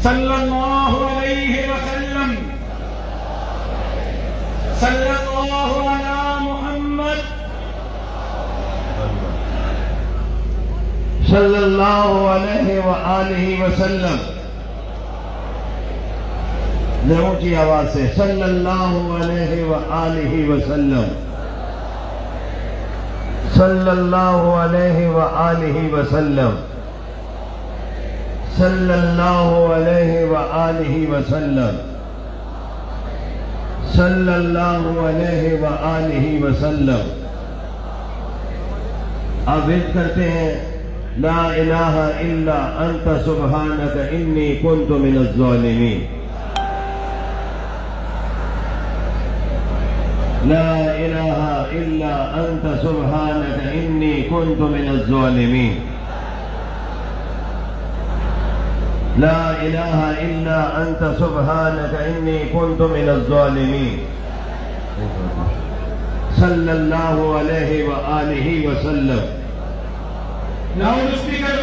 सल्लल्लाहु अलैहि वसल्लम, सल्लल्लाहु अला मुहम्मद, सल्लल्लाहु अलैहि व आलिहि वसल्लम। ऊंची आवाज से सल्लल्लाहु अलैहि व आलिहि वसल्लम, सल्लल्लाहु अलैहि व आलिहि वसल्लम, सल्लल्लाहु अलैहि व आलिहि वसल्लम, सल्लल्लाहु अलैहि व आलिहि वसल्लम। अब विद करते हैं ला इलाहा इल्ला अंत सुब्हानक इन्नी कुन्तु मिनज़ ज़ालिमीन। ला इलाहा इल्ला अंत सुब्हानक इन्नी कुन्तु मिनज़ ज़ालिमीन। ला इलाहा इल्ला अंत सुब्हानक इन्नी कुन्तु मिनज़ ज़ालिमीन। सल्लल्लाहु अलैहि व आलिहि वसल्लम। Loud speaker